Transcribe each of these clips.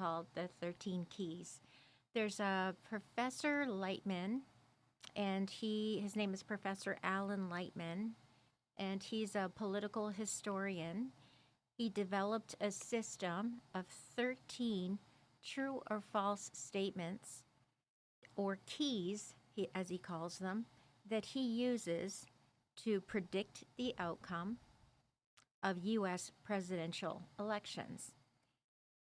called the 13 Keys. There's a Professor Lightman, and his name is Professor Alan Lightman, and he's a political historian. He developed a system of 13 true or false statements, or keys, as he calls them, that he uses to predict the outcome of U.S. presidential elections.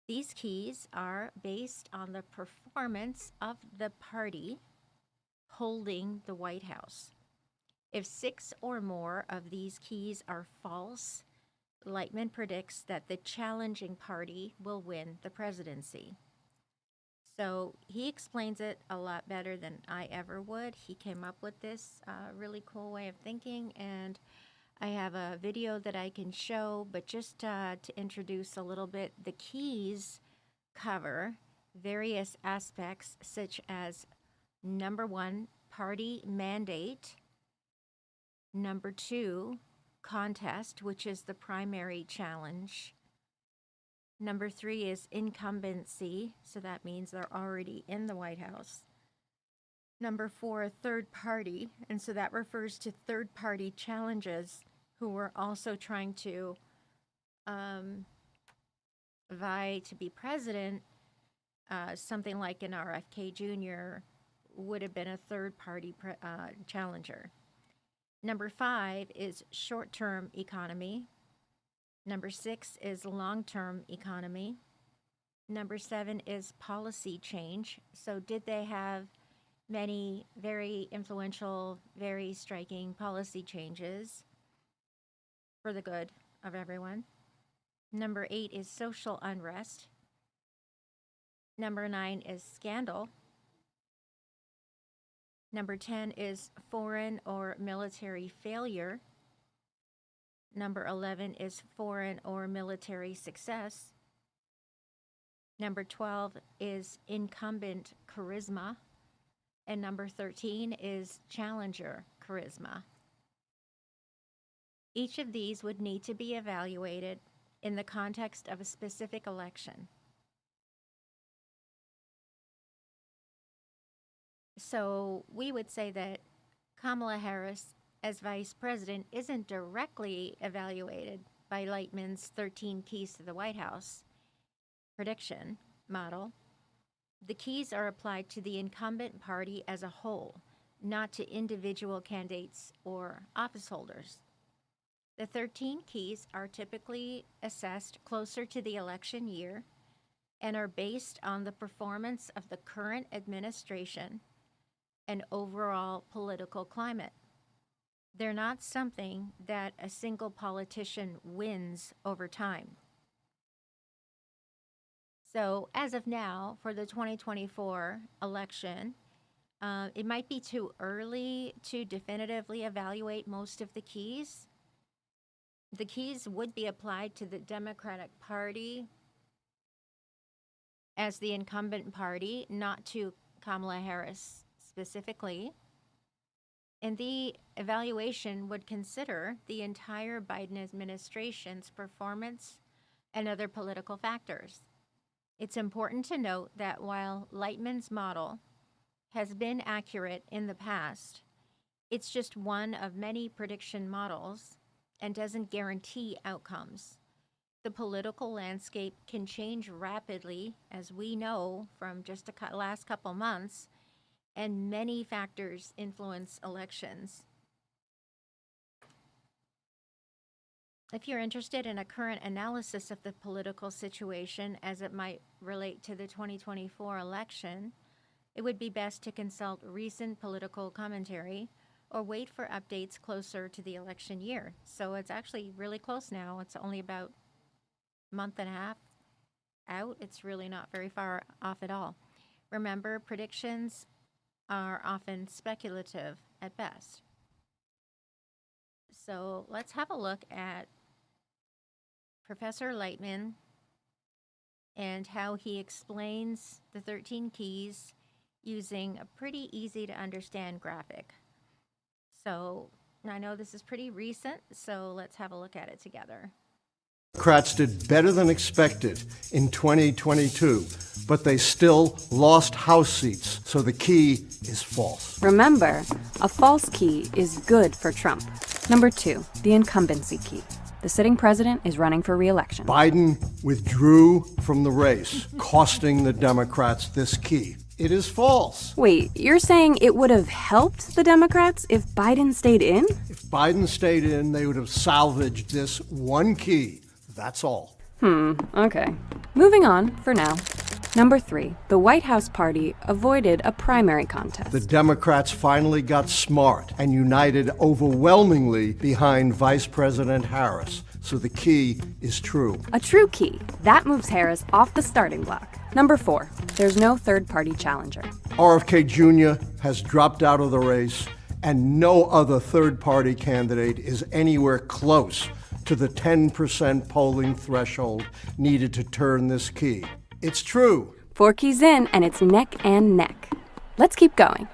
These keys are based on the performance of the party holding the White House. If 6 or more of these keys are false, Lightman predicts that the challenging party will win the presidency. So he explains it a lot better than I ever would. He came up with this really cool way of thinking, and I have a video that I can show, but just to introduce a little bit, the keys cover various aspects such as number 1, party mandate, number 2, contest, which is the primary challenge. Number 3 is incumbency, so that means they're already in the White House. Number 4, third party, and so that refers to third party challenges who were also trying to vie to be president. Something like an RFK Jr. would have been a third party challenger. Number 5 is short-term economy. Number 6 is long-term economy. Number 7 is policy change. So did they have many very influential, very striking policy changes for the good of everyone? Number 8 is social unrest. Number 9 is scandal. Number 10 is foreign or military failure. Number 11 is foreign or military success. Number 12 is incumbent charisma. And number 13 is challenger charisma. Each of these would need to be evaluated in the context of a specific election. So we would say that Kamala Harris as vice president isn't directly evaluated by Lightman's 13 keys to the White House prediction model. The keys are applied to the incumbent party as a whole, not to individual candidates or office holders. The 13 keys are typically assessed closer to the election year and are based on the performance of the current administration and overall political climate. They're not something that a single politician wins over time. So as of now, for the 2024 election, it might be too early to definitively evaluate most of the keys. The keys would be applied to the Democratic Party as the incumbent party, not to Kamala Harris specifically. And the evaluation would consider the entire Biden administration's performance and other political factors. It's important to note that while Lightman's model has been accurate in the past, it's just one of many prediction models and doesn't guarantee outcomes. The political landscape can change rapidly, as we know from just the last couple months, and many factors influence elections. If you're interested in a current analysis of the political situation as it might relate to the 2024 election, it would be best to consult recent political commentary or wait for updates closer to the election year. So it's actually really close now. It's only about a month and a half out. It's really not very far off at all. Remember, predictions are often speculative at best. So let's have a look at Professor Lightman and how he explains the 13 keys using a pretty easy to understand graphic. So I know this is pretty recent, so let's have a look at it together. Democrats did better than expected in 2022, but they still lost House seats, so the key is false. Remember, a false key is good for Trump. Number 2, the incumbency key. The sitting president is running for re-election. Biden withdrew from the race, costing the Democrats this key. It is false. Wait, you're saying it would have helped the Democrats if Biden stayed in? If Biden stayed in, they would have salvaged this one key. That's all. Okay. Moving on for now. Number 3, the White House party avoided a primary contest. The Democrats finally got smart and united overwhelmingly behind Vice President Harris. So the key is true. A true key. That moves Harris off the starting block. Number 4, there's no third-party challenger. RFK Jr. has dropped out of the race, and no other third-party candidate is anywhere close to the 10% polling threshold needed to turn this key. It's true. 4 keys in, and it's neck and neck. Let's keep going.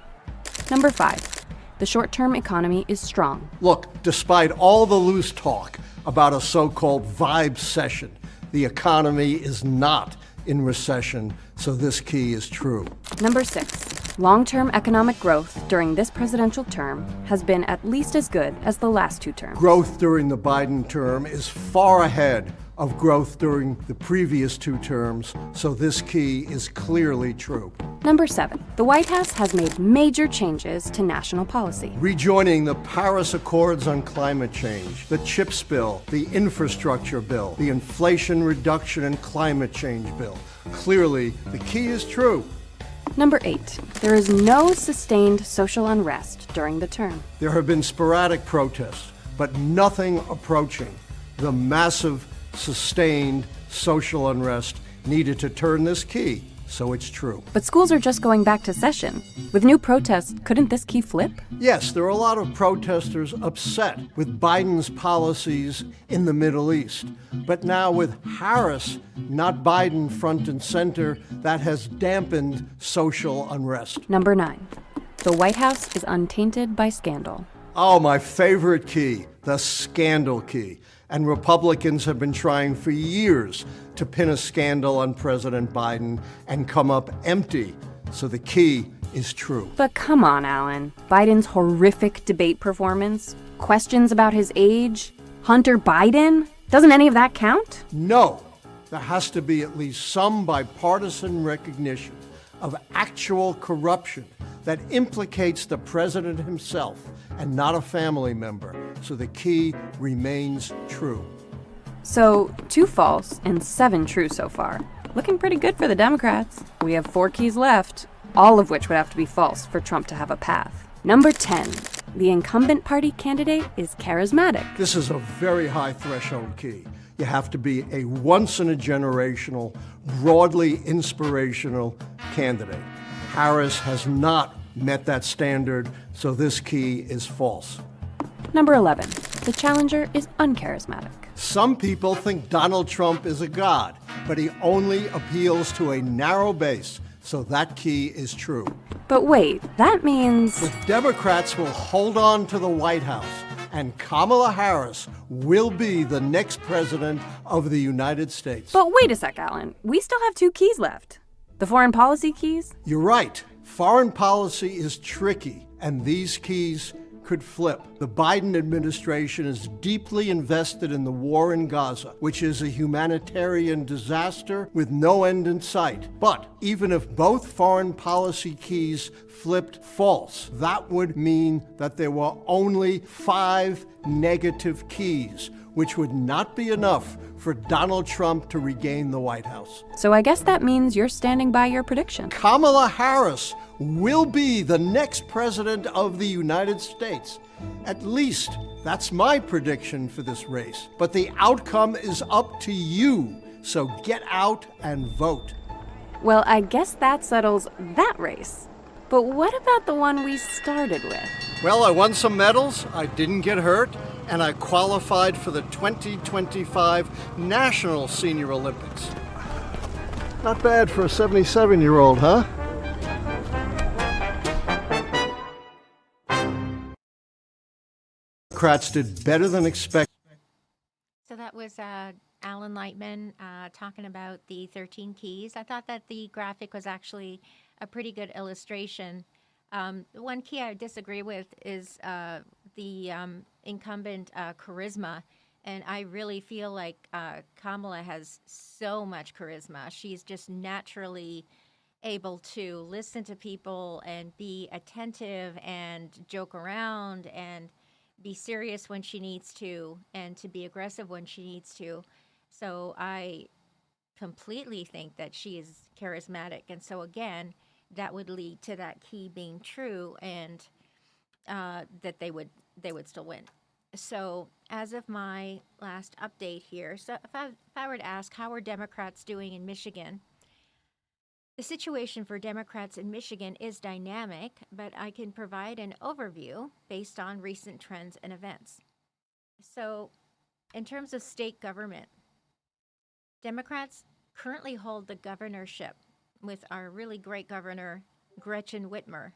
Number 5, the short-term economy is strong. Look, despite all the loose talk about a so-called vibe session, the economy is not in recession, so this key is true. Number 6, long-term economic growth during this presidential term has been at least as good as the last 2 terms. Growth during the Biden term is far ahead of growth during the previous 2 terms, so this key is clearly true. Number 7, the White House has made major changes to national policy. Rejoining the Paris Accords on climate change, the CHIPS bill, the infrastructure bill, the Inflation Reduction and Climate Change bill. Clearly, the key is true. Number 8, there is no sustained social unrest during the term. There have been sporadic protests, but nothing approaching the massive, sustained social unrest needed to turn this key, so it's true. But schools are just going back to session. With new protests, couldn't this key flip? Yes, there are a lot of protesters upset with Biden's policies in the Middle East. But now with Harris, not Biden, front and center, that has dampened social unrest. Number 9, the White House is untainted by scandal. Oh, my favorite key, the scandal key. And Republicans have been trying for years to pin a scandal on President Biden and come up empty. So the key is true. But come on, Alan. Biden's horrific debate performance, questions about his age, Hunter Biden? Doesn't any of that count? No, there has to be at least some bipartisan recognition of actual corruption that implicates the president himself and not a family member. So the key remains true. So 2 false and 7 true so far. Looking pretty good for the Democrats. We have 4 keys left, all of which would have to be false for Trump to have a path. Number 10, the incumbent party candidate is charismatic. This is a very high threshold key. You have to be a once-in-a-generational, broadly inspirational candidate. Harris has not met that standard, so this key is false. Number 11, the challenger is uncharismatic. Some people think Donald Trump is a god, but he only appeals to a narrow base, so that key is true. But wait, that means... The Democrats will hold on to the White House, and Kamala Harris will be the next president of the United States. But wait a sec, Alan. We still have 2 keys left. The foreign policy keys? You're right. Foreign policy is tricky, and these keys could flip. The Biden administration is deeply invested in the war in Gaza, which is a humanitarian disaster with no end in sight. But even if both foreign policy keys flipped false, that would mean that there were only 5 negative keys, which would not be enough for Donald Trump to regain the White House. So I guess that means you're standing by your prediction. Kamala Harris will be the next president of the United States. At least that's my prediction for this race. But the outcome is up to you, so get out and vote. Well, I guess that settles that race. But what about the one we started with? Well, I won some medals, I didn't get hurt, and I qualified for the 2025 National Senior Olympics. Not bad for a 77-year-old, huh? Democrats did better than expected. So that was Alan Lightman talking about the 13 keys. I thought that the graphic was actually a pretty good illustration. One key I disagree with is the incumbent charisma. And I really feel like Kamala has so much charisma. She's just naturally able to listen to people and be attentive and joke around and be serious when she needs to and to be aggressive when she needs to. So I completely think that she is charismatic. And so again, that would lead to that key being true and that they would still win. So as of my last update here, so if I were to ask how are Democrats doing in Michigan, the situation for Democrats in Michigan is dynamic, but I can provide an overview based on recent trends and events. So, in terms of state government, Democrats currently hold the governorship with our really great governor, Gretchen Whitmer,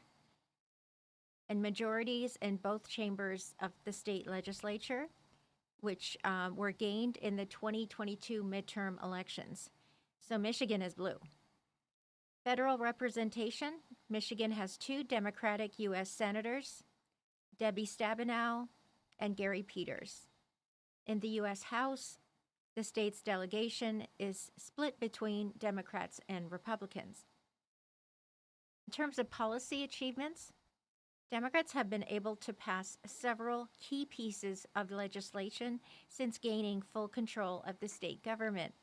and majorities in both chambers of the state legislature, which were gained in the 2022 midterm elections. So, Michigan is blue. Federal representation, Michigan has 2 Democratic U.S. senators, Debbie Stabenow and Gary Peters. In the U.S. House, the state's delegation is split between Democrats and Republicans. In terms of policy achievements, Democrats have been able to pass several key pieces of legislation since gaining full control of the state government,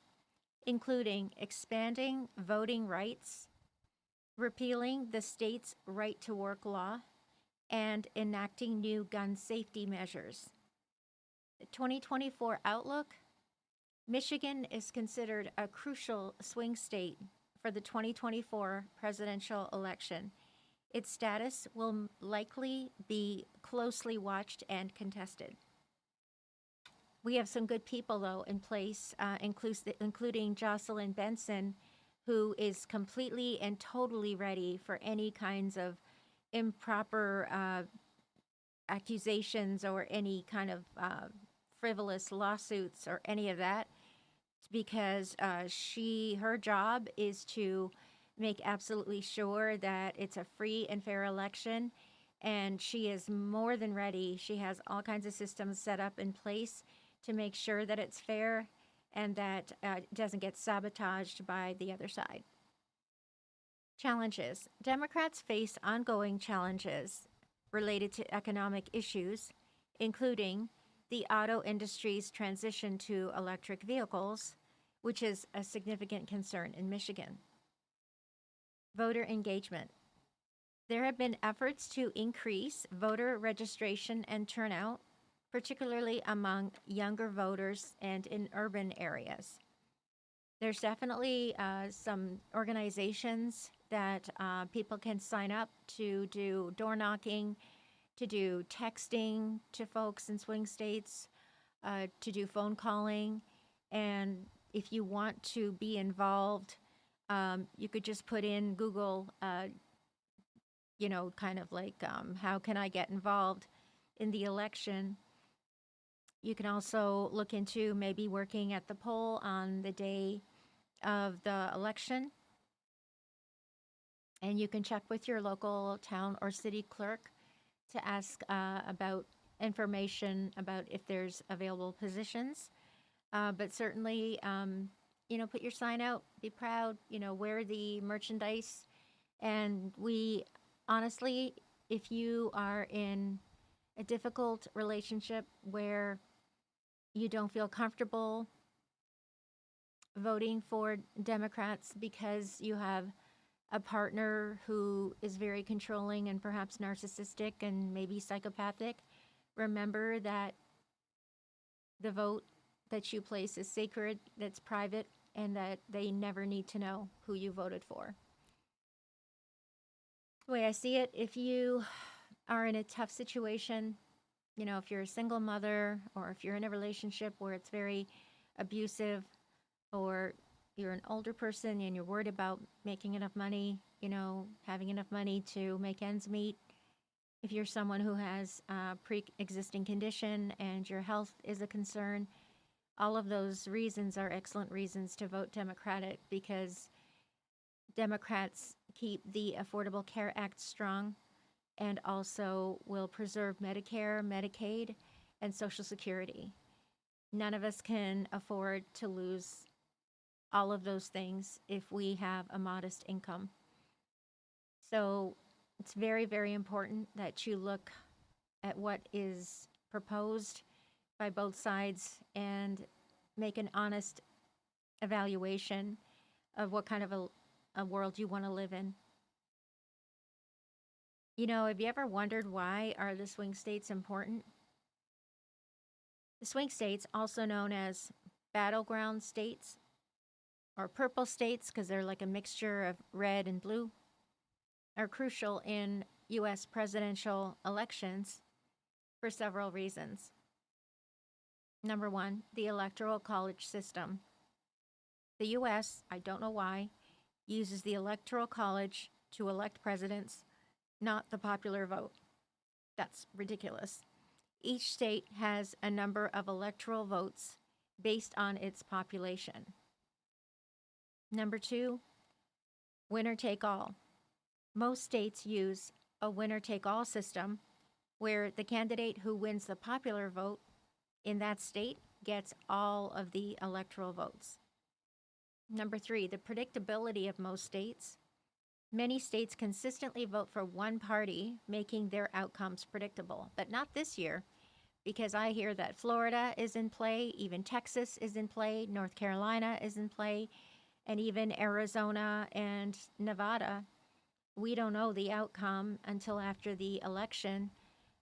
including expanding voting rights, repealing the state's right to work law, and enacting new gun safety measures. The 2024 outlook, Michigan is considered a crucial swing state for the 2024 presidential election. Its status will likely be closely watched and contested. We have some good people, though, in place, including Jocelyn Benson, who is completely and totally ready for any kinds of improper accusations or any kind of frivolous lawsuits or any of that, because her job is to make absolutely sure that it's a free and fair election, and she is more than ready. She has all kinds of systems set up in place to make sure that it's fair and that it doesn't get sabotaged by the other side. Challenges. Democrats face ongoing challenges related to economic issues, including the auto industry's transition to electric vehicles, which is a significant concern in Michigan. Voter engagement. There have been efforts to increase voter registration and turnout, particularly among younger voters and in urban areas. There's definitely some organizations that people can sign up to do door knocking, to do texting to folks in swing states, to do phone calling. And if you want to be involved, you could just put in Google, kind of like, how can I get involved in the election? You can also look into maybe working at the poll on the day of the election. And you can check with your local town or city clerk to ask about information about if there's available positions. But certainly, put your sign out, be proud, wear the merchandise. And we honestly, if you are in a difficult relationship where you don't feel comfortable voting for Democrats because you have a partner who is very controlling and perhaps narcissistic and maybe psychopathic, remember that the vote that you place is sacred, that's private, and that they never need to know who you voted for. The way I see it, if you are in a tough situation, if you're a single mother or if you're in a relationship where it's very abusive, or you're an older person and you're worried about making enough money, having enough money to make ends meet, if you're someone who has a pre-existing condition and your health is a concern, All of those reasons are excellent reasons to vote Democratic because Democrats keep the Affordable Care Act strong and also will preserve Medicare, Medicaid, and Social Security. None of us can afford to lose all of those things if we have a modest income. So it's very, very important that you look at what is proposed by both sides and make an honest evaluation of what kind of a world you want to live in. You know, have you ever wondered why are the swing states important? The swing states, also known as battleground states or purple states because they're like a mixture of red and blue, are crucial in US presidential elections for several reasons. Number one, the electoral college system. The US, I don't know why, uses the electoral college to elect presidents, not the popular vote. That's ridiculous. Each state has a number of electoral votes based on its population. Number two, winner take all. Most states use a winner take all system where the candidate who wins the popular vote in that state gets all of the electoral votes. Number three, the predictability of most states. Many states consistently vote for one party, making their outcomes predictable, but not this year, because I hear that Florida is in play, even Texas is in play, North Carolina is in play, and even Arizona and Nevada. We don't know the outcome until after the election,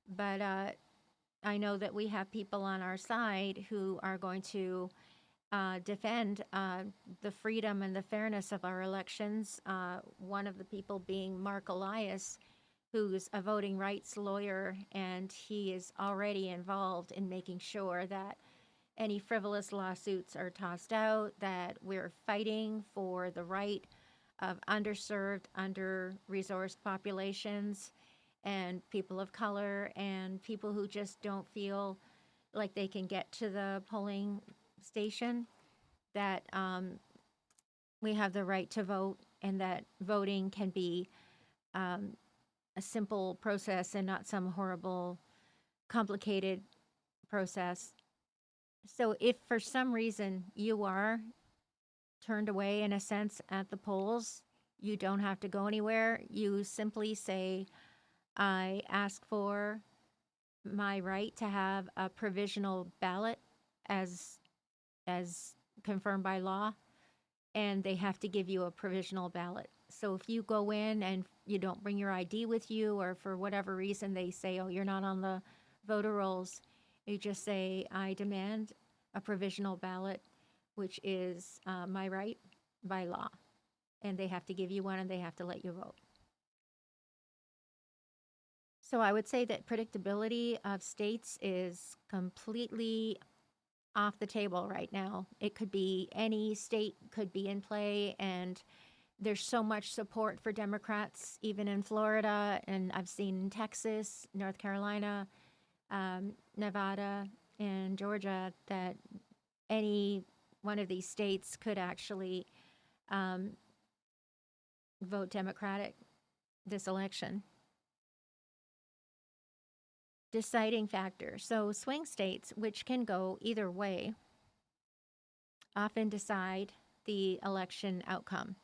but I know that we have people on our side who are going to defend the freedom and the fairness of our elections. One of the people being Mark Elias, who's a voting rights lawyer, and he is already involved in making sure that any frivolous lawsuits are tossed out, that we're fighting for the right of underserved, under-resourced populations and people of color and people who just don't feel like they can get to the polling station, that we have the right to vote and that voting can be a simple process and not some horrible, complicated process. So if for some reason you are turned away in a sense at the polls, you don't have to go anywhere. You simply say, I ask for my right to have a provisional ballot as confirmed by law, and they have to give you a provisional ballot. So if you go in and you don't bring your ID with you, or for whatever reason they say, oh, you're not on the voter rolls, you just say, I demand a provisional ballot, which is my right by law. And they have to give you one and they have to let you vote. So I would say that predictability of states is completely off the table right now. It could be any state could be in play, and there's so much support for Democrats, even in Florida, and I've seen in Texas, North Carolina, Nevada, and Georgia, that any one of these states could actually vote Democratic this election. Deciding factor. So swing states, which can go either way, often decide the election outcome.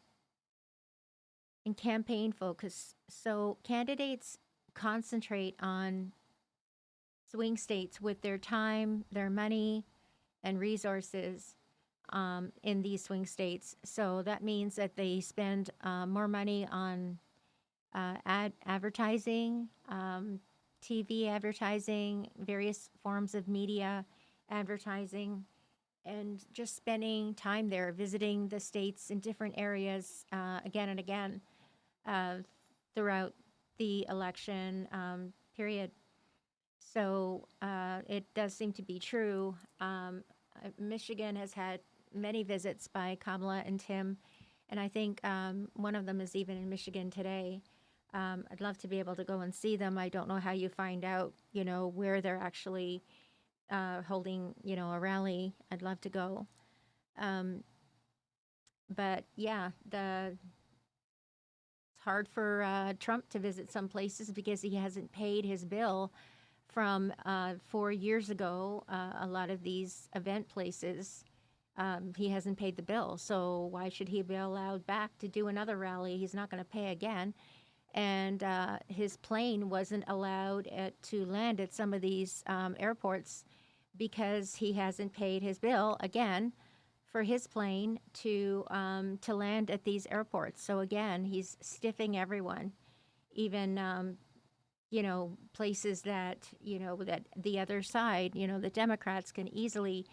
And campaign focus. So candidates concentrate on swing states with their time, their money, and resources in these swing states. So that means that they spend more money on advertising, TV advertising, various forms of media advertising, and just spending time there, visiting the states in different areas again and again throughout the election period. So it does seem to be true. Michigan has had many visits by Kamala and Tim, and I think one of them is even in Michigan today. I'd love to be able to go and see them. I don't know how you find out, where they're actually holding, a rally. I'd love to go. Um, but yeah, it's hard for Trump to visit some places because he hasn't paid his bill from 4 years ago. A lot of these event places, he hasn't paid the bill. So why should he be allowed back to do another rally? He's not going to pay again. And his plane wasn't allowed to land at some of these airports because he hasn't paid his bill again for his plane to land at these airports. So again, he's stiffing everyone, even places that that the other side, the Democrats can easily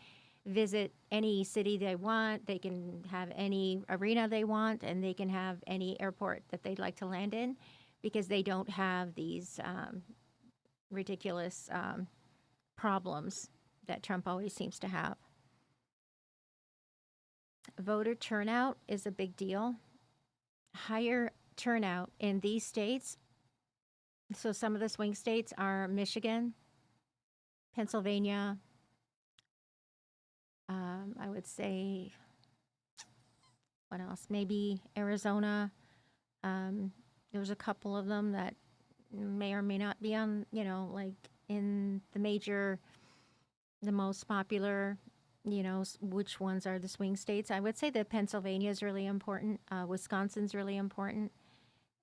visit any city they want. They can have any arena they want, and they can have any airport that they'd like to land in, because they don't have these ridiculous problems that Trump always seems to have. Voter turnout is a big deal. Higher turnout in these states. So some of the swing states are Michigan, Pennsylvania, I would say, what else? Maybe Arizona. There's a couple of them that may or may not be on, like in the most popular, which ones are the swing states. I would say that Pennsylvania is really important. Wisconsin's really important.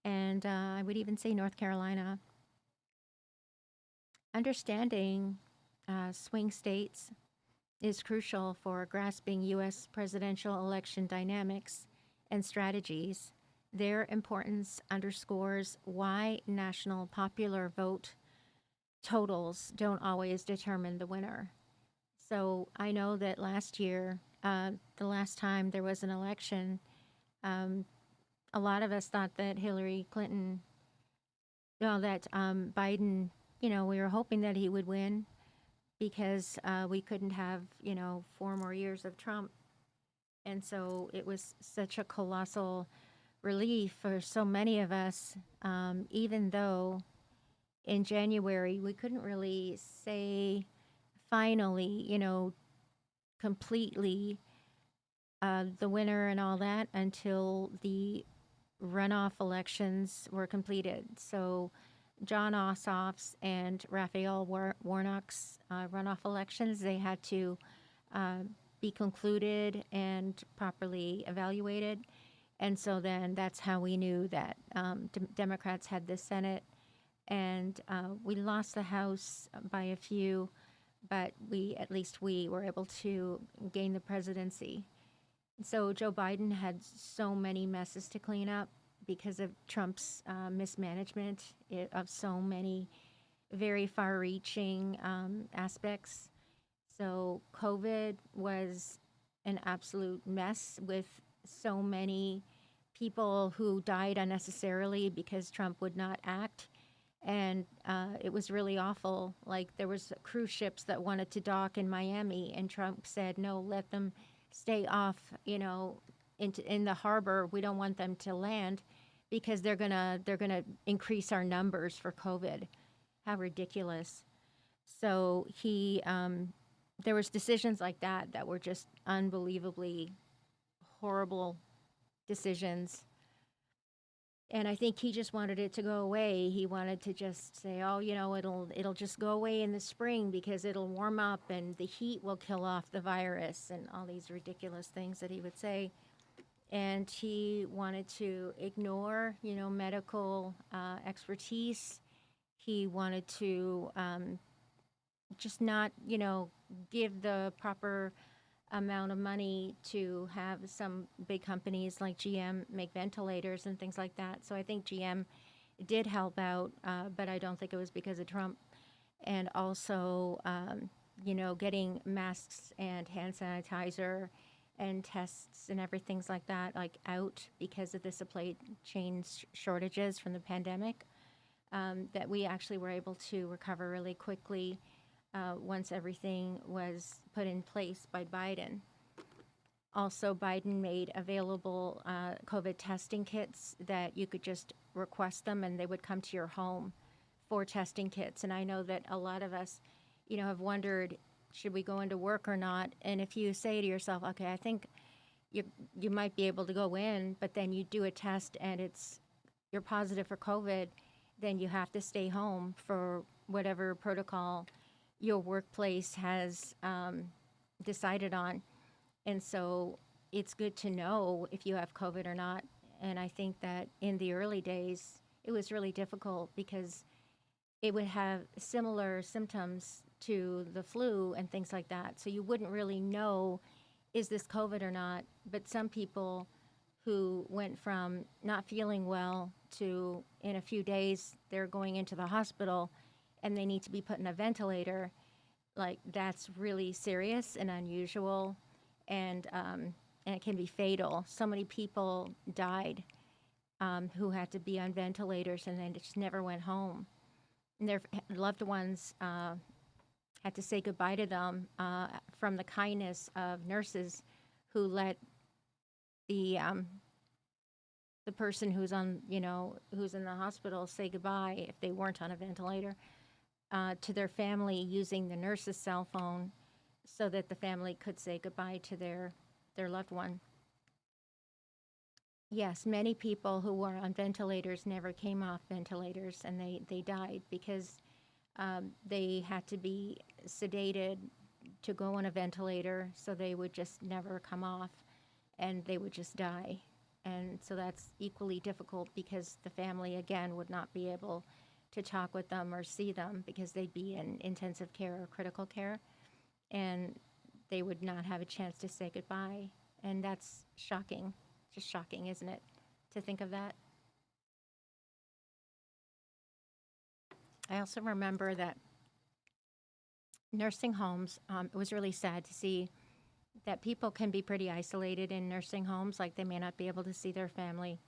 And I would even say North Carolina. Understanding swing states is crucial for grasping U.S. presidential election dynamics and strategies. Their importance underscores why national popular vote totals don't always determine the winner. So I know that last year, the last time there was an election, a lot of us thought that Hillary Clinton, that Biden, we were hoping that he would win, because we couldn't have, 4 more years of Trump. And so it was such a colossal relief for so many of us, even though in January we couldn't really say finally, completely the winner and all that until the runoff elections were completed. So John Ossoff's and Raphael Warnock's runoff elections, they had to be concluded and properly evaluated. And so then that's how we knew that Democrats had the Senate, and we lost the House by a few, but at least we were able to gain the presidency. So Joe Biden had so many messes to clean up because of Trump's mismanagement of so many very far-reaching aspects. So COVID was an absolute mess, with so many people who died unnecessarily because Trump would not act. And it was really awful. Like, there was cruise ships that wanted to dock in Miami, and Trump said, no, let them stay off, in the harbor. We don't want them to land because they're gonna increase our numbers for COVID. How ridiculous. So there was decisions like that were just unbelievably horrible decisions. And I think he just wanted it to go away. He wanted to just say, oh, it'll just go away in the spring because it'll warm up and the heat will kill off the virus, and all these ridiculous things that he would say. And he wanted to ignore, medical expertise. He wanted to just not, give the proper amount of money to have some big companies like GM make ventilators and things like that. So I think GM did help out, but I don't think it was because of Trump. And also, getting masks and hand sanitizer and tests and everything like that, like, out because of the supply chain shortages from the pandemic, that we actually were able to recover really quickly once everything was put in place by Biden. Also, Biden made available COVID testing kits that you could just request them and they would come to your home for testing kits. And I know that a lot of us, have wondered, should we go into work or not? And if you say to yourself, okay, I think you might be able to go in, but then you do a test and you're positive for COVID, then you have to stay home for whatever protocol your workplace has decided on. And so it's good to know if you have COVID or not. And I think that in the early days, it was really difficult because it would have similar symptoms to the flu and things like that. So you wouldn't really know, is this COVID or not? But some people who went from not feeling well to in a few days, they're going into the hospital and they need to be put in a ventilator, like that's really serious and unusual, and it can be fatal. So many people died who had to be on ventilators and then just never went home. And their loved ones had to say goodbye to them from the kindness of nurses who let the person who's on, who's in the hospital say goodbye if they weren't on a ventilator to their family using the nurse's cell phone so that the family could say goodbye to their loved one. Yes, many people who were on ventilators never came off ventilators, and they died because they had to be sedated to go on a ventilator, so they would just never come off, and they would just die. And so that's equally difficult because the family, again, would not be able to talk with them or see them because they'd be in intensive care or critical care, and they would not have a chance to say goodbye. And that's shocking. Just shocking, isn't it, to think of that? I also remember that nursing homes, it was really sad to see that people can be pretty isolated in nursing homes, like they may not be able to see their family.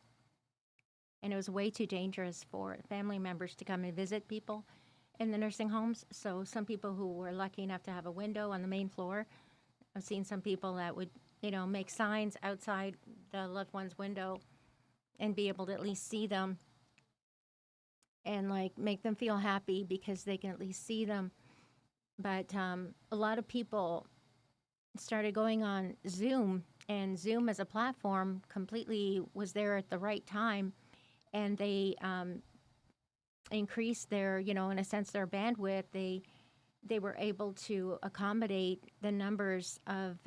And it was way too dangerous for family members to come and visit people in the nursing homes. So some people who were lucky enough to have a window on the main floor, I've seen some people that would, make signs outside the loved one's window and be able to at least see them and like make them feel happy because they can at least see them. But a lot of people started going on Zoom, and Zoom as a platform completely was there at the right time, and they increased their, in a sense, their bandwidth. They were able to accommodate the numbers of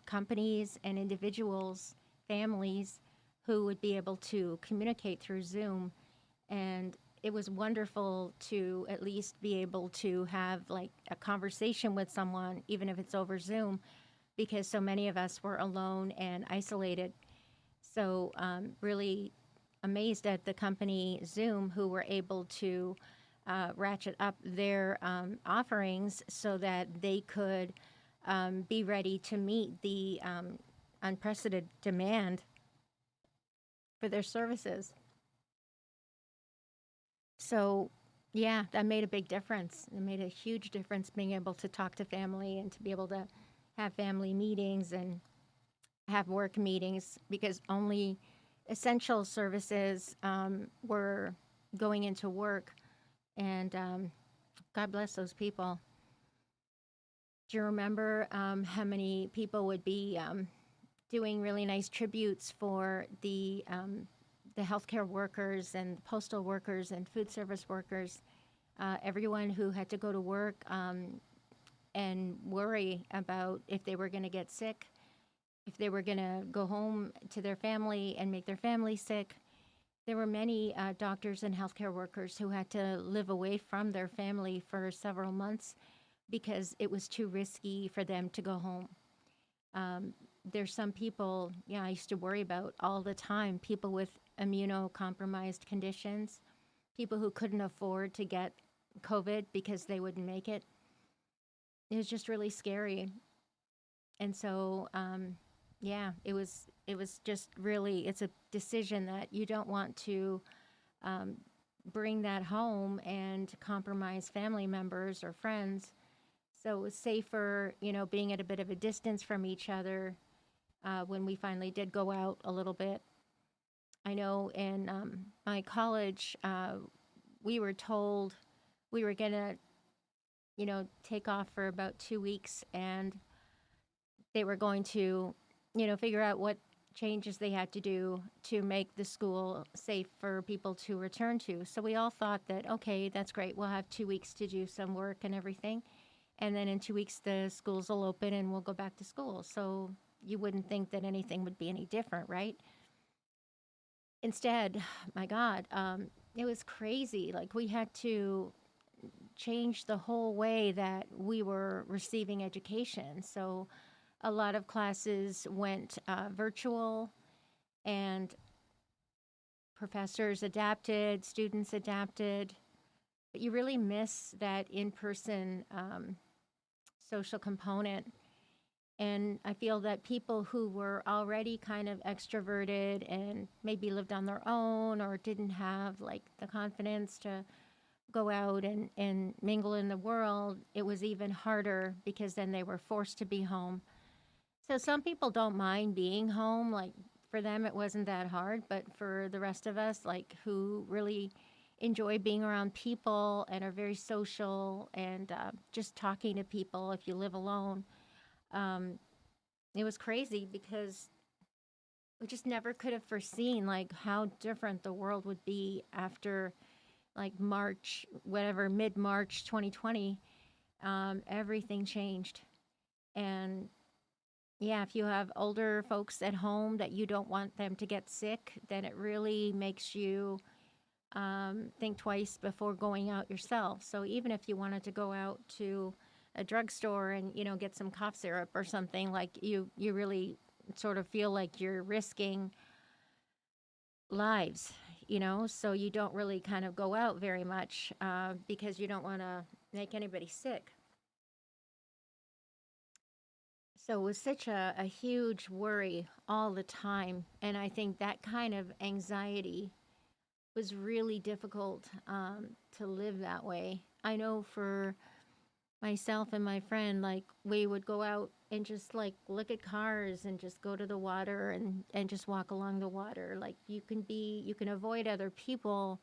companies and individuals, families who would be able to communicate through Zoom. And it was wonderful to at least be able to have like a conversation with someone, even if it's over Zoom, because so many of us were alone and isolated. So really amazed at the company Zoom, who were able to ratchet up their offerings so that they could be ready to meet the unprecedented demand for their services. So, yeah, that made a big difference. It made a huge difference being able to talk to family and to be able to have family meetings and have work meetings, because only essential services were going into work. And God bless those people. Do you remember how many people would be doing really nice tributes for the healthcare workers and postal workers and food service workers, everyone who had to go to work and worry about if they were going to get sick, if they were going to go home to their family and make their family sick. There were many doctors and healthcare workers who had to live away from their family for several months because it was too risky for them to go home. There's some people, I used to worry about all the time, people with immunocompromised conditions, people who couldn't afford to get COVID because they wouldn't make it. It was just really scary. And so, it was just really, it's a decision that you don't want to bring that home and compromise family members or friends. So it was safer, being at a bit of a distance from each other when we finally did go out a little bit. I know in my college, we were told we were going to, take off for about 2 weeks, and they were going to, figure out what changes they had to do to make the school safe for people to return to. So we all thought that, okay, that's great. We'll have 2 weeks to do some work and everything. And then in 2 weeks, the schools will open and we'll go back to school. So you wouldn't think that anything would be any different, right? Instead, my God, it was crazy. Like, we had to change the whole way that we were receiving education. So a lot of classes went virtual, and professors adapted, students adapted. But you really miss that in person social component. And I feel that people who were already kind of extroverted and maybe lived on their own or didn't have like the confidence to go out and mingle in the world, it was even harder because then they were forced to be home. So some people don't mind being home. Like, for them, it wasn't that hard. But for the rest of us, like, who really enjoy being around people and are very social and just talking to people if you live alone, it was crazy because we just never could have foreseen like how different the world would be after like March, whatever, mid-March 2020. Everything changed. And yeah, if you have older folks at home that you don't want them to get sick, then it really makes you think twice before going out yourself. So even if you wanted to go out to a drugstore and get some cough syrup or something, like you really sort of feel like you're risking lives, so you don't really kind of go out very much because you don't want to make anybody sick. So it was such a huge worry all the time. And I think that kind of anxiety was really difficult to live that way. I know for myself and my friend, like, we would go out and just like look at cars and just go to the water and just walk along the water. Like, you can avoid other people,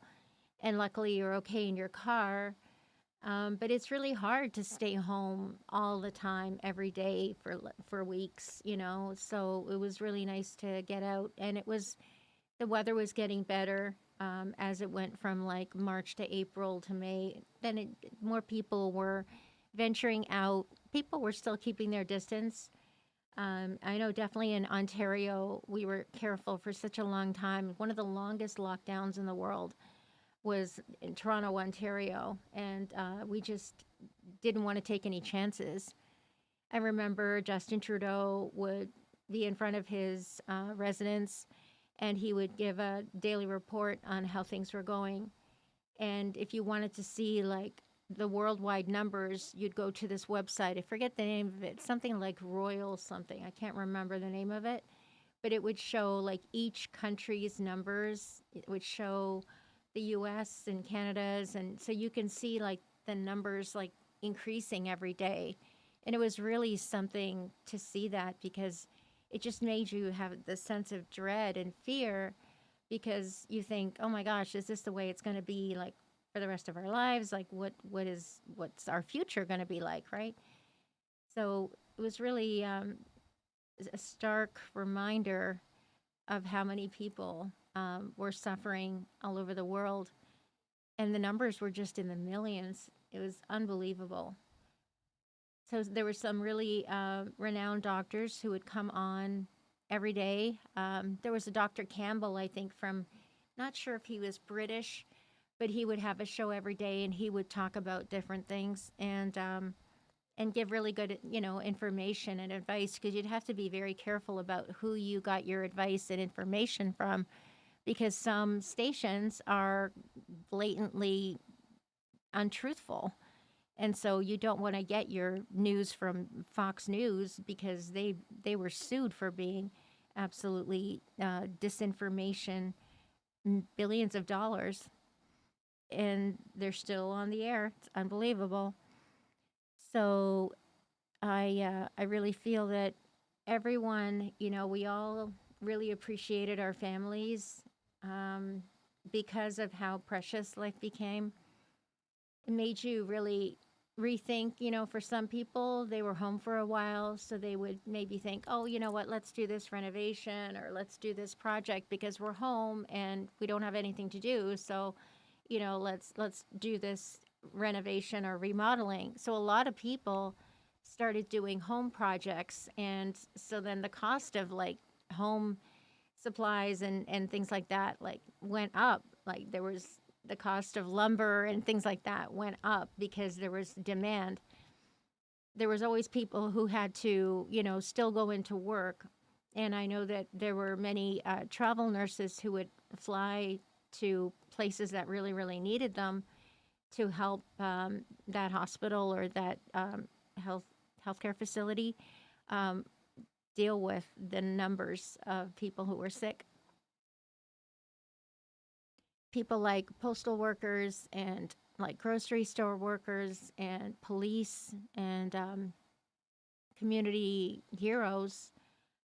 and luckily you're okay in your car. But it's really hard to stay home all the time, every day for weeks, So it was really nice to get out, and the weather was getting better as it went from like March to April to May. Then more people were venturing out. People were still keeping their distance. I know definitely in Ontario, we were careful for such a long time. One of the longest lockdowns in the world was in Toronto, Ontario, and we just didn't want to take any chances. I remember Justin Trudeau would be in front of his residence, and he would give a daily report on how things were going. And if you wanted to see like the worldwide numbers, you'd go to this website. I forget the name of it, something like Royal something. I can't remember the name of it, but it would show like each country's numbers. It would show the US and Canada's, and so you can see like the numbers like increasing every day. And it was really something to see that, because it just made you have the sense of dread and fear, because you think, oh my gosh, is this the way it's going to be like for the rest of our lives? Like, what's our future going to be like, right? So it was really a stark reminder of how many people were suffering all over the world. And the numbers were just in the millions. It was unbelievable. So there were some really renowned doctors who would come on every day. There was a Dr. Campbell, I think, from, not sure if he was British, but he would have a show every day, and he would talk about different things and give really good, information and advice, because you'd have to be very careful about who you got your advice and information from, because some stations are blatantly untruthful. And so you don't want to get your news from Fox News, because they were sued for being absolutely disinformation, billions of dollars, and they're still on the air. It's unbelievable. So I really feel that everyone, we all really appreciated our families because of how precious life became. It made you really rethink, for some people, they were home for a while, so they would maybe think, oh, you know what, let's do this renovation or let's do this project because we're home and we don't have anything to do. So, let's do this renovation or remodeling. So a lot of people started doing home projects, and so then the cost of like home supplies and things like that like went up. Like there was the cost of lumber and things like that went up because there was demand. There was always people who had to, still go into work. And I know that there were many travel nurses who would fly to places that really, really needed them to help that hospital or that healthcare facility um, deal with the numbers of people who were sick. People like postal workers and like grocery store workers and police and community heroes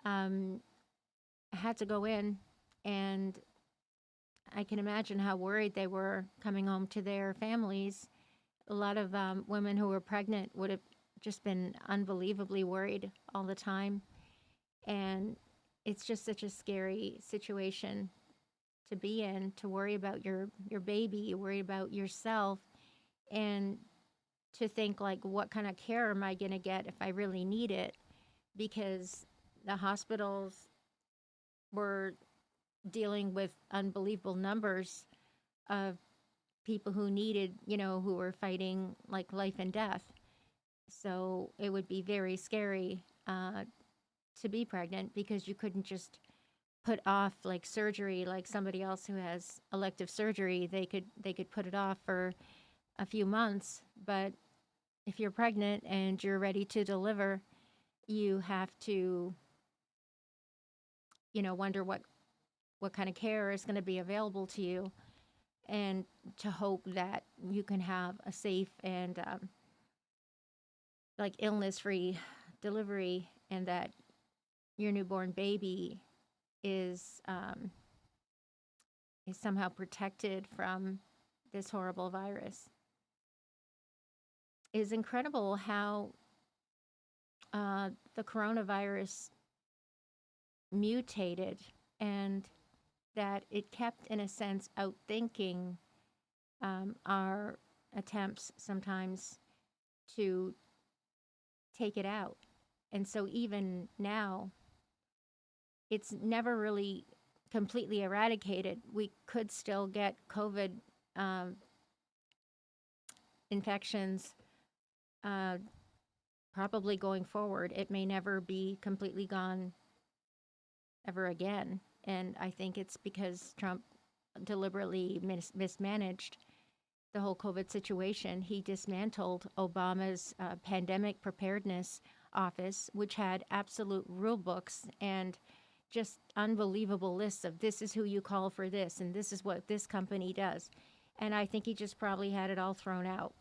had to go in, and I can imagine how worried they were coming home to their families. A lot of women who were pregnant would have just been unbelievably worried all the time, and it's just such a scary situation to be in, to worry about your baby, worry about yourself, and to think like, what kind of care am I going to get if I really need it? Because the hospitals were dealing with unbelievable numbers of people who needed, who were fighting like life and death. So it would be very scary to be pregnant because you couldn't just put off like surgery like somebody else who has elective surgery. They could put it off for a few months, but if you're pregnant and you're ready to deliver, you have to, wonder what kind of care is going to be available to you, and to hope that you can have a safe and like illness-free delivery, and that your newborn baby is somehow protected from this horrible virus. It is incredible how the coronavirus mutated, and that it kept, in a sense, outthinking our attempts sometimes to take it out. And so even now, it's never really completely eradicated. We could still get COVID infections probably going forward. It may never be completely gone ever again. And I think it's because Trump deliberately mismanaged the whole COVID situation. He dismantled Obama's pandemic preparedness office, which had absolute rule books and just unbelievable lists of, this is who you call for this, and this is what this company does. And I think he just probably had it all thrown out.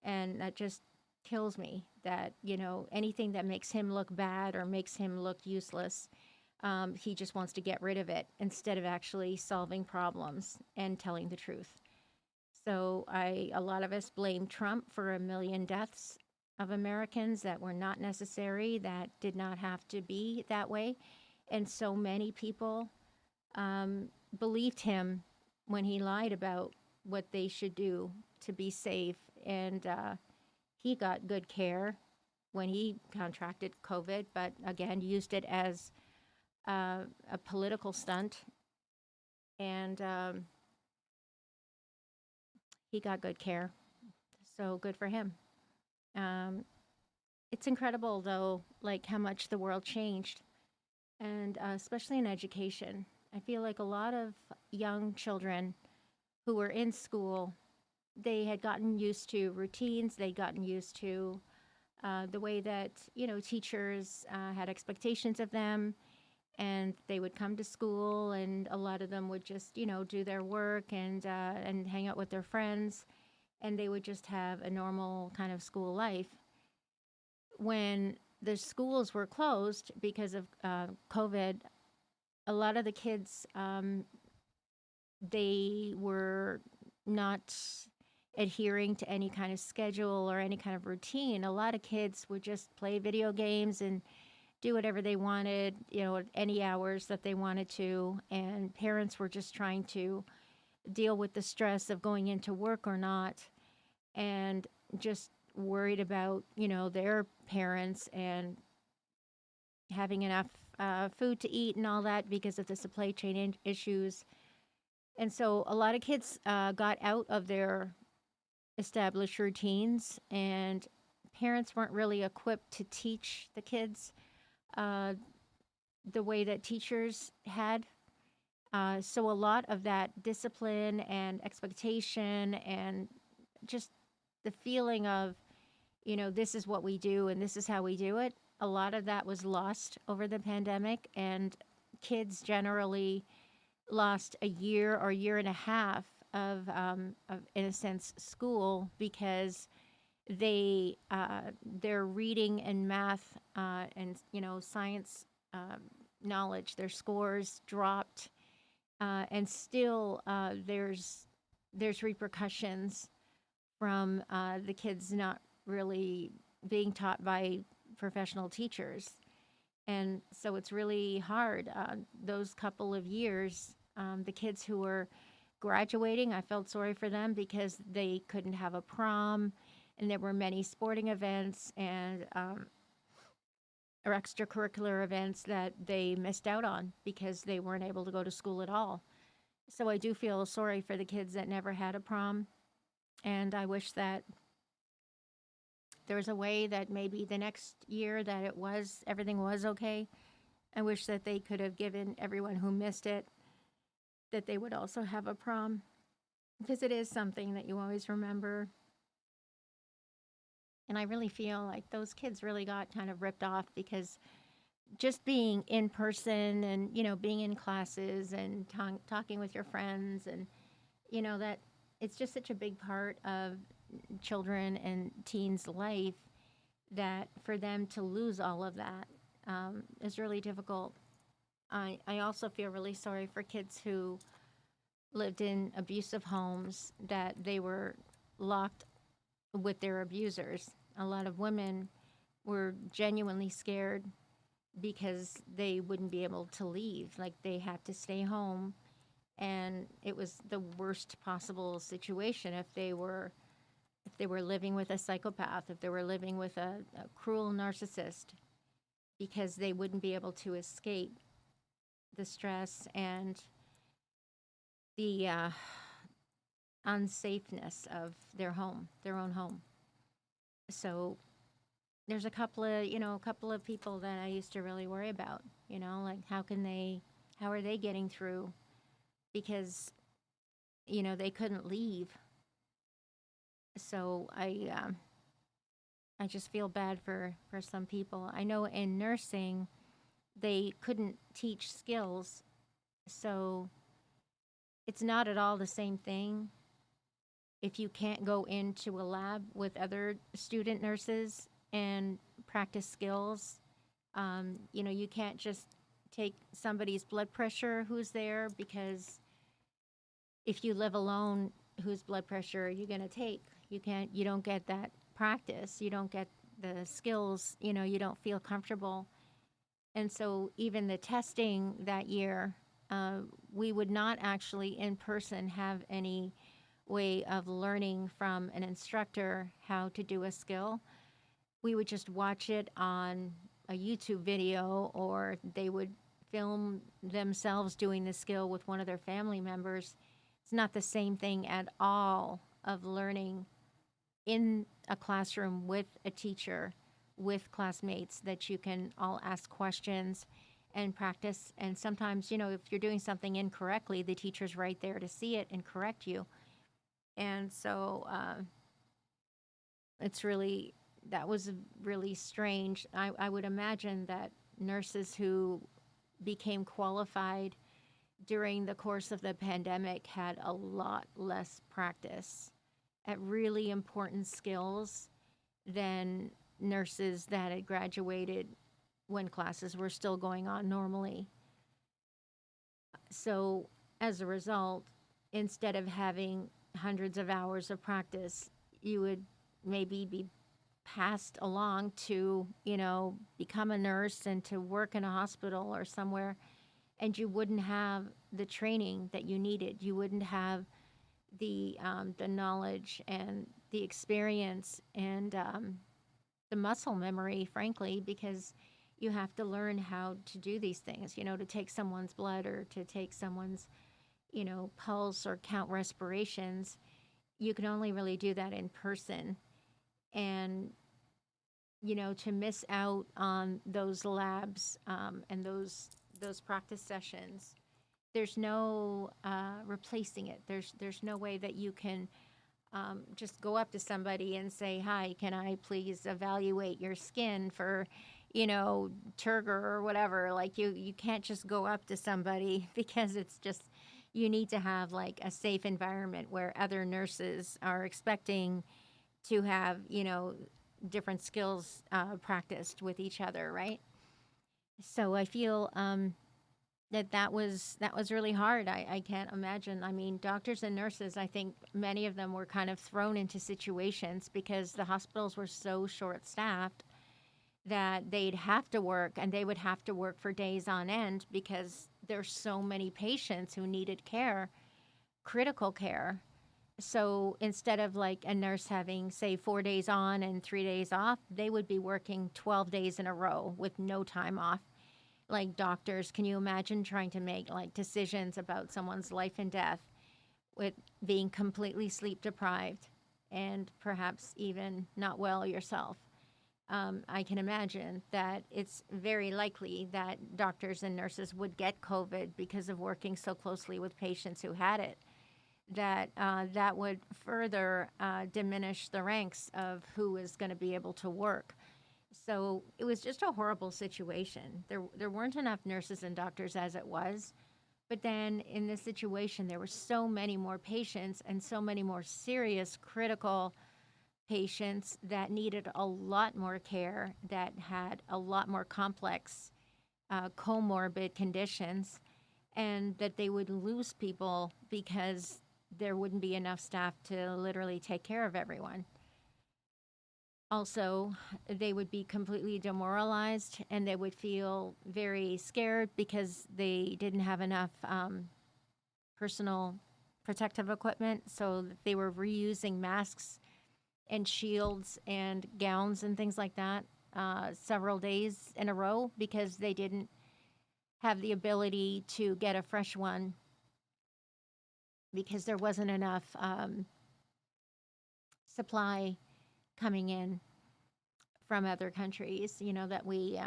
And that just kills me that, anything that makes him look bad or makes him look useless, he just wants to get rid of it instead of actually solving problems and telling the truth. So a lot of us blame Trump for 1 million deaths of Americans that were not necessary, that did not have to be that way. And so many people believed him when he lied about what they should do to be safe. And he got good care when he contracted COVID, but again, used it as a political stunt. And he got good care. So good for him. It's incredible, though, like how much the world changed, and especially in education. I feel like a lot of young children who were in school, they had gotten used to routines, they'd gotten used to the way that, teachers had expectations of them, and they would come to school, and a lot of them would just, do their work and hang out with their friends, and they would just have a normal kind of school life. When the schools were closed because of COVID, a lot of the kids, they were not adhering to any kind of schedule or any kind of routine. A lot of kids would just play video games and do whatever they wanted, at any hours that they wanted to. And parents were just trying to deal with the stress of going into work or not, and just worried about, their parents and having enough food to eat and all that because of the supply chain issues. And so a lot of kids got out of their established routines, and parents weren't really equipped to teach the kids uh, the way that teachers had. So a lot of that discipline and expectation and just the feeling of, this is what we do and this is how we do it, a lot of that was lost over the pandemic, and kids generally lost a year or year and a half of in a sense, school because their reading and math and science knowledge, their scores dropped, and still there's repercussions from the kids not really being taught by professional teachers. And so it's really hard. Those couple of years, the kids who were graduating, I felt sorry for them because they couldn't have a prom, and there were many sporting events and or extracurricular events that they missed out on because they weren't able to go to school at all. So I do feel sorry for the kids that never had a prom, and I wish that there was a way that maybe the next year that everything was okay. I wish that they could have given everyone who missed it that they would also have a prom, because it is something that you always remember. And I really feel like those kids really got kind of ripped off because just being in person and, being in classes and talking with your friends, and, that it's just such a big part of children and teens' life, that for them to lose all of that is really difficult. I also feel really sorry for kids who lived in abusive homes, that they were locked with their abusers. A lot of women were genuinely scared because they wouldn't be able to leave. Like, they had to stay home, and it was the worst possible situation if they were living with a psychopath, if they were living with a cruel narcissist, because they wouldn't be able to escape the stress and the unsafeness of their own home. So there's a couple of people that I used to really worry about, like how are they getting through, because, they couldn't leave. So I just feel bad for some people. I know in nursing, they couldn't teach skills, so it's not at all the same thing if you can't go into a lab with other student nurses and practice skills. You can't just take somebody's blood pressure who's there, because if you live alone, whose blood pressure are you going to take? You don't get that practice. You don't get the skills, you don't feel comfortable. And so even the testing that year, we would not actually in person have any way of learning from an instructor how to do a skill. We would just watch it on a YouTube video, or they would film themselves doing the skill with one of their family members. It's not the same thing at all of learning in a classroom with a teacher, with classmates, that you can all ask questions and practice. And sometimes, if you're doing something incorrectly, the teacher's right there to see it and correct you. And so that was really strange. I would imagine that nurses who became qualified during the course of the pandemic had a lot less practice at really important skills than nurses that had graduated when classes were still going on normally. So as a result, instead of having hundreds of hours of practice, you would maybe be passed along to, become a nurse and to work in a hospital or somewhere, and you wouldn't have the training that you needed. You wouldn't have the knowledge and the experience and the muscle memory, frankly, because you have to learn how to do these things, to take someone's blood or to take someone's, pulse or count respirations. You can only really do that in person. And, to miss out on those labs and those practice sessions, there's no replacing it. There's no way that you can just go up to somebody and say, "Hi, can I please evaluate your skin for, turgor or whatever?" Like you can't just go up to somebody because it's just you need to have like a safe environment where other nurses are expecting to have, different skills practiced with each other, right? So I feel that was really hard. I can't imagine. I mean, doctors and nurses, I think many of them were kind of thrown into situations because the hospitals were so short-staffed that they'd have to work, and they would have to work for days on end because there's so many patients who needed care, critical care. So instead of like a nurse having, say, 4 days on and 3 days off, they would be working 12 days in a row with no time off. Like doctors, can you imagine trying to make like decisions about someone's life and death with being completely sleep deprived and perhaps even not well yourself? I can imagine that it's very likely that doctors and nurses would get COVID because of working so closely with patients who had it. That would further diminish the ranks of who is going to be able to work. So it was just a horrible situation. There weren't enough nurses and doctors as it was. But then in this situation, there were so many more patients and so many more serious, critical patients that needed a lot more care, that had a lot more complex, comorbid conditions, and that they would lose people because there wouldn't be enough staff to literally take care of everyone. Also, they would be completely demoralized and they would feel very scared because they didn't have enough personal protective equipment. So they were reusing masks and shields and gowns and things like that several days in a row because they didn't have the ability to get a fresh one because there wasn't enough supply coming in from other countries, that we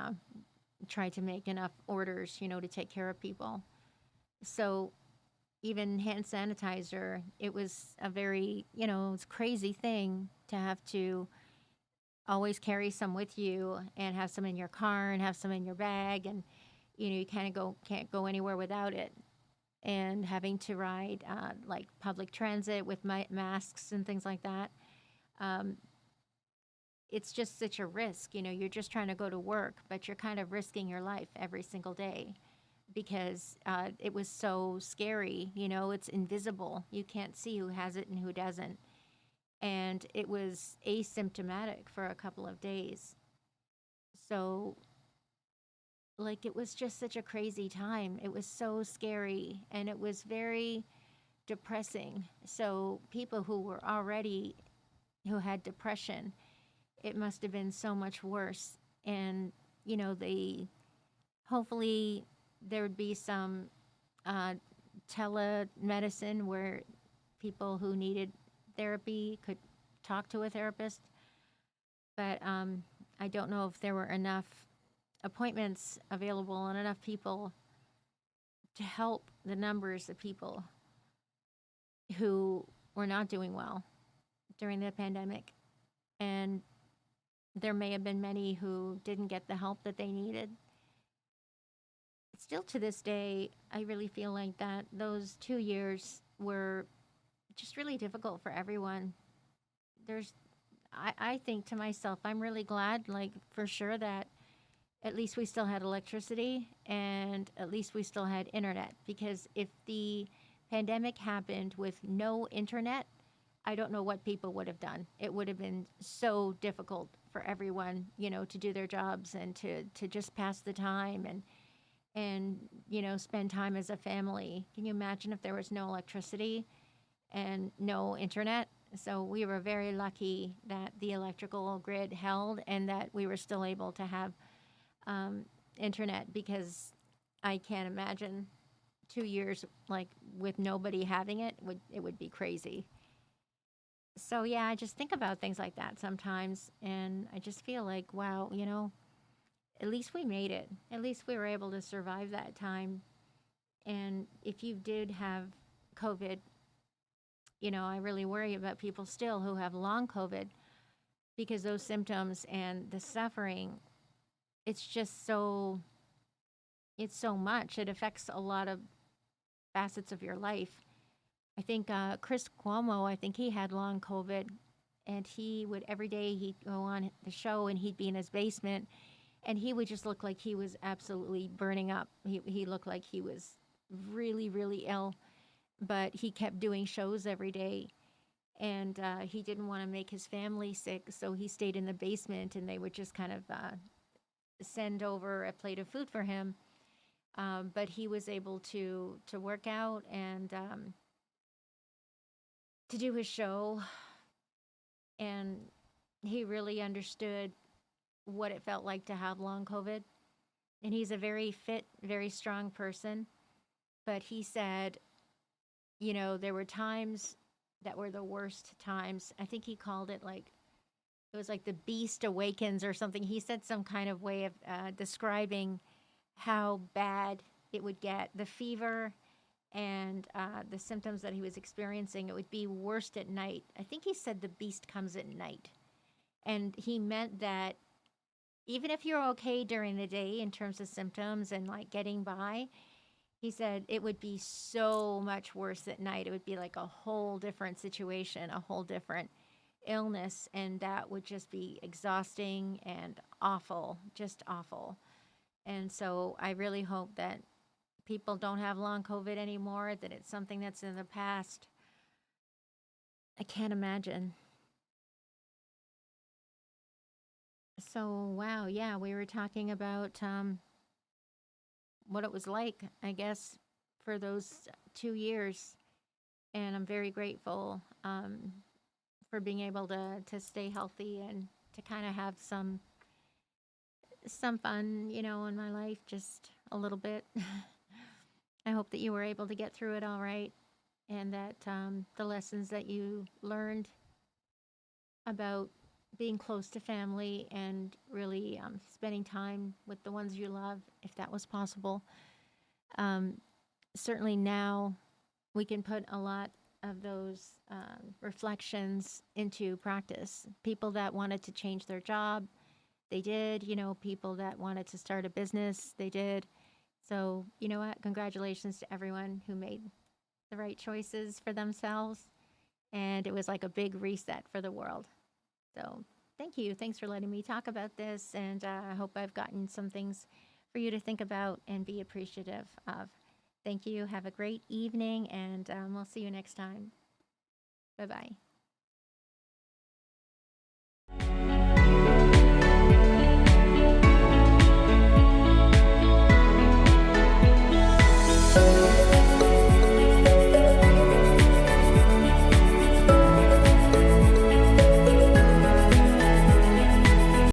try to make enough orders, to take care of people. So even hand sanitizer, it was a very, it's a crazy thing to have to always carry some with you and have some in your car and have some in your bag, and you can't go anywhere without it. And having to ride like public transit with masks and things like that. It's just such a risk. You're just trying to go to work, but you're kind of risking your life every single day because it was so scary. It's invisible. You can't see who has it and who doesn't. And it was asymptomatic for a couple of days. So, like, it was just such a crazy time. It was so scary and it was very depressing. So, people who had depression, it must have been so much worse. And, hopefully there would be some telemedicine where people who needed therapy could talk to a therapist. But I don't know if there were enough appointments available and enough people to help the numbers of people who were not doing well during the pandemic. And there may have been many who didn't get the help that they needed. Still to this day, I really feel like that those 2 years were just really difficult for everyone. I think to myself, I'm really glad, like, for sure that at least we still had electricity and at least we still had internet, because if the pandemic happened with no internet, I don't know what people would have done. It would have been so difficult for everyone, to do their jobs and to just pass the time and spend time as a family. Can you imagine if there was no electricity and no internet? So we were very lucky that the electrical grid held and that we were still able to have internet, because I can't imagine 2 years like with nobody having it would be crazy. So yeah, I just think about things like that sometimes, and I just feel like, wow, at least we made it. At least we were able to survive that time. And if you did have COVID, I really worry about people still who have long COVID, because those symptoms and the suffering, it's just it's so much. It affects a lot of facets of your life. I think Chris Cuomo, I think he had long COVID, and he would every day he'd go on the show and he'd be in his basement, and he would just look like he was absolutely burning up. He looked like he was really, really ill, but he kept doing shows every day, and he didn't want to make his family sick, so he stayed in the basement, and they would just kind of send over a plate of food for him. But he was able to work out and to do his show, and he really understood what it felt like to have long COVID. And he's a very fit, very strong person. But he said, there were times that were the worst times. I think he called it like, it was like the beast awakens or something. He said some kind of way of describing how bad it would get. The fever and the symptoms that he was experiencing, it would be worst at night. I think he said the beast comes at night. And he meant that even if you're okay during the day in terms of symptoms and like getting by, he said it would be so much worse at night. It would be like a whole different situation, a whole different illness, and that would just be exhausting and awful, just awful. And so I really hope that people don't have long COVID anymore, that it's something that's in the past. I can't imagine. So, wow, yeah, we were talking about what it was like, I guess, for those 2 years. And I'm very grateful for being able to stay healthy and to kind of have some fun, in my life, just a little bit. I hope that you were able to get through it all right, and that the lessons that you learned about being close to family and really spending time with the ones you love, if that was possible. Um, Certainly now we can put a lot of those reflections into practice. People that wanted to change their job, they did. People that wanted to start a business, they did. So, you know what? Congratulations to everyone who made the right choices for themselves. And it was like a big reset for the world. So, thank you. Thanks for letting me talk about this. And I hope I've gotten some things for you to think about and be appreciative of. Thank you. Have a great evening, and we'll see you next time. Bye bye.